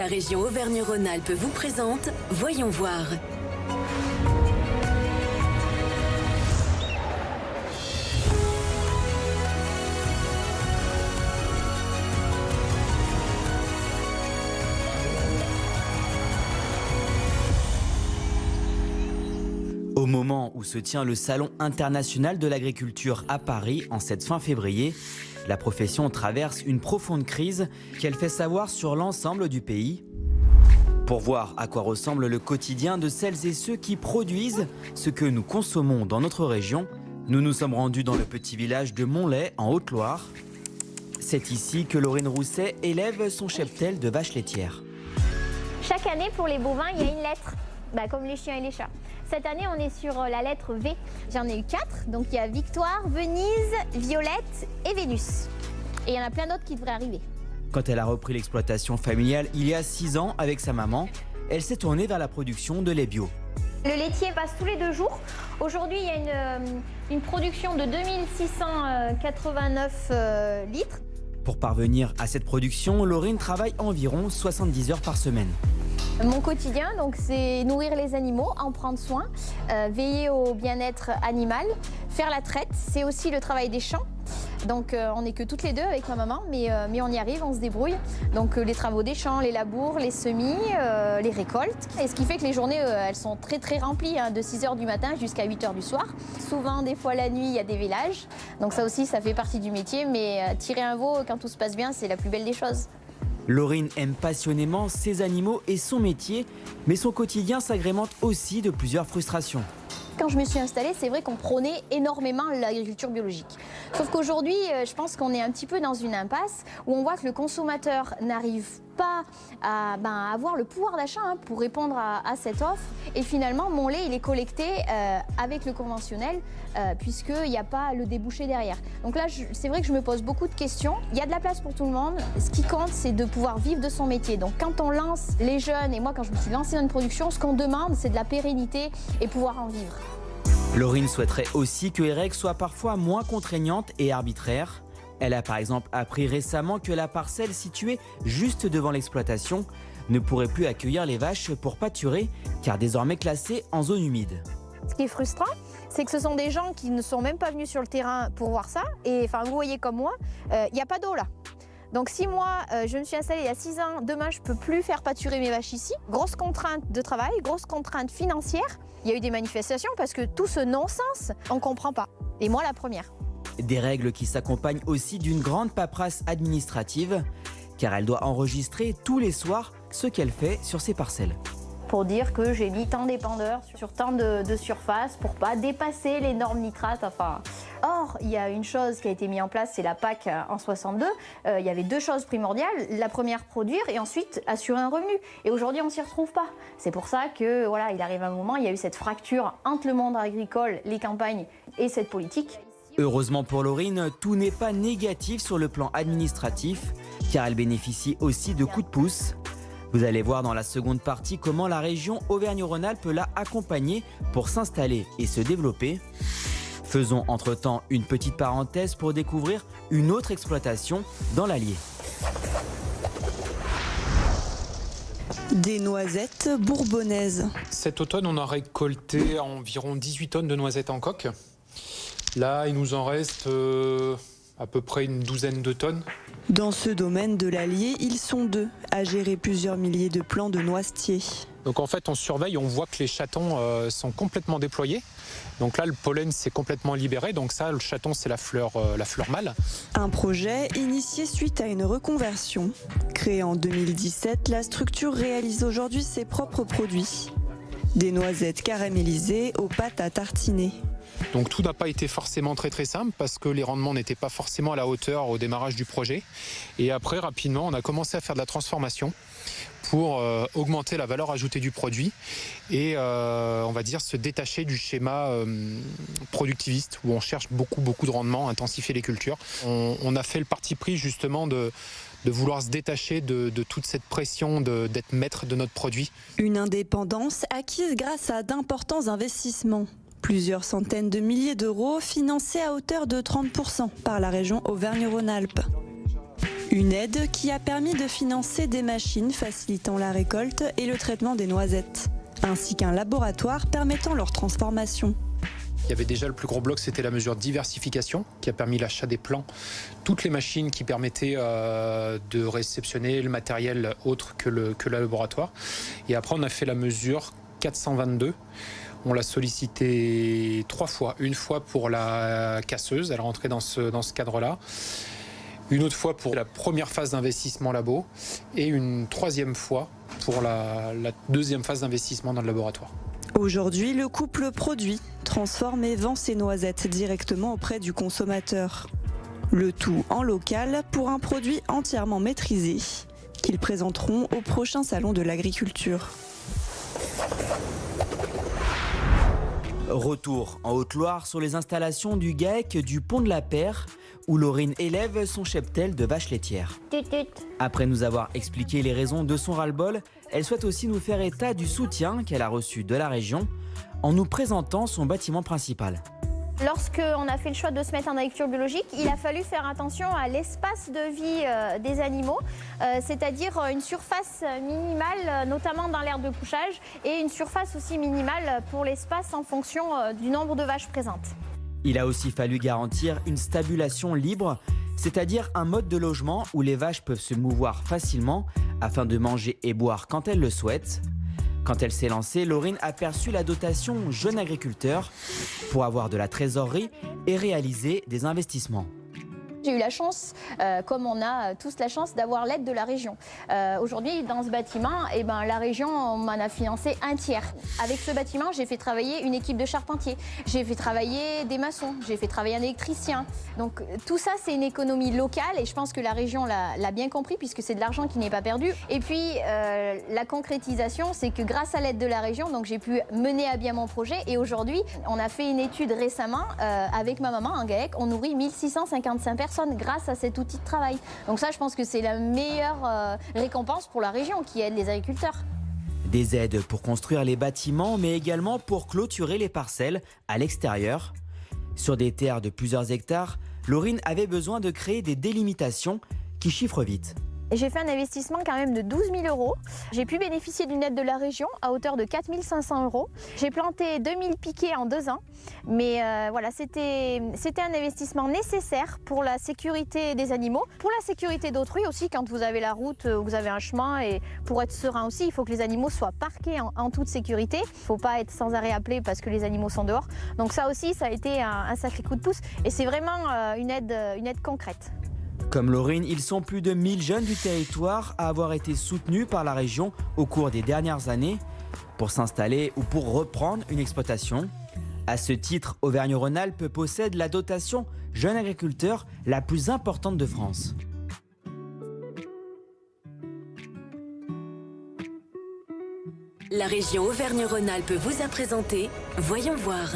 La région Auvergne-Rhône-Alpes vous présente Voyons voir. Au moment où se tient le Salon international de l'agriculture à Paris en cette fin février, la profession traverse une profonde crise qu'elle fait savoir sur l'ensemble du pays. Pour voir à quoi ressemble le quotidien de celles et ceux qui produisent ce que nous consommons dans notre région, nous nous sommes rendus dans le petit village de Montlay en Haute-Loire. C'est ici que Laurine Rousset élève son cheptel de vaches laitières. Chaque année, pour les bovins, il y a une lettre, comme les chiens et les chats. Cette année, on est sur la lettre V. J'en ai eu 4, donc il y a Victoire, Venise, Violette et Vénus. Et il y en a plein d'autres qui devraient arriver. Quand elle a repris l'exploitation familiale il y a 6 ans avec sa maman, elle s'est tournée vers la production de lait bio. Le laitier passe tous les 2 jours. Aujourd'hui, il y a une production de 2689 litres. Pour parvenir à cette production, Laurine travaille environ 70 heures par semaine. Mon quotidien, c'est nourrir les animaux, en prendre soin, veiller au bien-être animal, faire la traite. C'est aussi le travail des champs. Donc on n'est que toutes les deux avec ma maman, mais on y arrive, on se débrouille. Donc les travaux des champs, les labours, les semis, les récoltes. Et ce qui fait que les journées, elles sont très très remplies, de 6 h du matin jusqu'à 8 h du soir. Souvent, des fois la nuit, il y a des vélages. Donc ça aussi, ça fait partie du métier. Mais tirer un veau quand tout se passe bien, c'est la plus belle des choses. Laurine aime passionnément ses animaux et son métier, mais son quotidien s'agrémente aussi de plusieurs frustrations. Quand je me suis installée, c'est vrai qu'on prônait énormément l'agriculture biologique. Sauf qu'aujourd'hui, je pense qu'on est un petit peu dans une impasse où on voit que le consommateur n'arrive pas à avoir le pouvoir d'achat pour répondre à cette offre. Et finalement, mon lait, il est collecté avec le conventionnel puisqu'il n'y a pas le débouché derrière. Donc là, c'est vrai que je me pose beaucoup de questions. Il y a de la place pour tout le monde. Ce qui compte, c'est de pouvoir vivre de son métier. Donc quand on lance les jeunes, et moi quand je me suis lancée dans une production, ce qu'on demande, c'est de la pérennité et pouvoir en vivre. Laurine souhaiterait aussi que les règles soient parfois moins contraignantes et arbitraires. Elle a par exemple appris récemment que la parcelle située juste devant l'exploitation ne pourrait plus accueillir les vaches pour pâturer car désormais classée en zone humide. Ce qui est frustrant, c'est que ce sont des gens qui ne sont même pas venus sur le terrain pour voir ça. Et vous voyez comme moi, il n'y a pas d'eau là. Donc si moi, je me suis installée il y a 6 ans, demain je ne peux plus faire pâturer mes vaches ici. Grosse contrainte de travail, grosse contrainte financière. Il y a eu des manifestations parce que tout ce non-sens, on ne comprend pas. Et moi la première. Des règles qui s'accompagnent aussi d'une grande paperasse administrative, car elle doit enregistrer tous les soirs ce qu'elle fait sur ses parcelles. Pour dire que j'ai mis tant d'épandeurs sur tant de surface pour pas dépasser les normes nitrates. Or, il y a une chose qui a été mise en place, c'est la PAC en 62. Il y avait 2 choses primordiales. La première, produire, et ensuite assurer un revenu. Et aujourd'hui, on ne s'y retrouve pas. C'est pour ça que il arrive un moment, il y a eu cette fracture entre le monde agricole, les campagnes et cette politique. Heureusement pour Laurine, tout n'est pas négatif sur le plan administratif, car elle bénéficie aussi de coups de pouce. Vous allez voir dans la seconde partie comment la région Auvergne-Rhône-Alpes l'a accompagnée pour s'installer et se développer. Faisons entre-temps une petite parenthèse pour découvrir une autre exploitation dans l'Allier. Des noisettes bourbonnaises. Cet automne, on a récolté environ 18 tonnes de noisettes en coque. Là, il nous en reste à peu près une douzaine de tonnes. Dans ce domaine de l'Allier, ils sont 2 à gérer plusieurs milliers de plants de noisetiers. Donc en fait, on surveille, on voit que les chatons sont complètement déployés. Donc là, le pollen s'est complètement libéré. Donc ça, le chaton, c'est la fleur mâle. Un projet initié suite à une reconversion. Créée en 2017, la structure réalise aujourd'hui ses propres produits. Des noisettes caramélisées aux pâtes à tartiner. Donc tout n'a pas été forcément très simple parce que les rendements n'étaient pas forcément à la hauteur au démarrage du projet. Et après, rapidement, on a commencé à faire de la transformation pour augmenter la valeur ajoutée du produit et on va dire se détacher du schéma productiviste où on cherche beaucoup de rendement, intensifier les cultures. On a fait le parti pris justement de vouloir se détacher de toute cette pression d'être maître de notre produit. Une indépendance acquise grâce à d'importants investissements. Plusieurs centaines de milliers d'euros financés à hauteur de 30% par la région Auvergne-Rhône-Alpes. Une aide qui a permis de financer des machines facilitant la récolte et le traitement des noisettes, ainsi qu'un laboratoire permettant leur transformation. Il y avait déjà le plus gros bloc, c'était la mesure diversification qui a permis l'achat des plants, toutes les machines qui permettaient de réceptionner le matériel autre que le laboratoire. Et après, on a fait la mesure 422. On l'a sollicité 3 fois. Une fois pour la casseuse, elle rentrait dans ce cadre-là. Une autre fois pour la première phase d'investissement labo et une 3e fois pour la 2e phase d'investissement dans le laboratoire. Aujourd'hui, le couple produit, transforme et vend ses noisettes directement auprès du consommateur. Le tout en local pour un produit entièrement maîtrisé qu'ils présenteront au prochain salon de l'agriculture. Retour en Haute-Loire sur les installations du GAEC du Pont de la Paire, où Laurine élève son cheptel de vaches laitières. Après nous avoir expliqué les raisons de son ras-le-bol, elle souhaite aussi nous faire état du soutien qu'elle a reçu de la région en nous présentant son bâtiment principal. Lorsqu'on a fait le choix de se mettre en agriculture biologique, il a fallu faire attention à l'espace de vie des animaux, c'est-à-dire une surface minimale, notamment dans l'aire de couchage, et une surface aussi minimale pour l'espace en fonction du nombre de vaches présentes. Il a aussi fallu garantir une stabulation libre, c'est-à-dire un mode de logement où les vaches peuvent se mouvoir facilement afin de manger et boire quand elles le souhaitent. Quand elle s'est lancée, Laurine a perçu la dotation Jeune Agriculteur pour avoir de la trésorerie et réaliser des investissements. J'ai eu la chance, comme on a tous la chance, d'avoir l'aide de la région. Aujourd'hui, dans ce bâtiment, la région m'en a financé un tiers. Avec ce bâtiment, j'ai fait travailler une équipe de charpentiers, j'ai fait travailler des maçons, j'ai fait travailler un électricien. Donc tout ça, c'est une économie locale et je pense que la région l'a bien compris puisque c'est de l'argent qui n'est pas perdu. Et puis, la concrétisation, c'est que grâce à l'aide de la région, donc j'ai pu mener à bien mon projet. Et aujourd'hui, on a fait une étude récemment avec ma maman en GAEC. On nourrit 1655 personnes grâce à cet outil de travail. Donc ça, je pense que c'est la meilleure récompense pour la région qui aide les agriculteurs. Des aides pour construire les bâtiments, mais également pour clôturer les parcelles à l'extérieur. Sur des terres de plusieurs hectares, Laurine avait besoin de créer des délimitations qui chiffrent vite. J'ai fait un investissement quand même de 12 000 €. J'ai pu bénéficier d'une aide de la région à hauteur de 4 500 €. J'ai planté 2000 piquets en 2 ans. Mais voilà, c'était un investissement nécessaire pour la sécurité des animaux, pour la sécurité d'autrui aussi. Quand vous avez la route, vous avez un chemin et pour être serein aussi, il faut que les animaux soient parqués en toute sécurité. Il ne faut pas être sans arrêt appelé parce que les animaux sont dehors. Donc ça aussi, ça a été un sacré coup de pouce et c'est vraiment une aide concrète. Comme Laurine, ils sont plus de 1000 jeunes du territoire à avoir été soutenus par la région au cours des dernières années pour s'installer ou pour reprendre une exploitation. À ce titre, Auvergne-Rhône-Alpes possède la dotation Jeune Agriculteur la plus importante de France. La région Auvergne-Rhône-Alpes vous a présenté Voyons voir.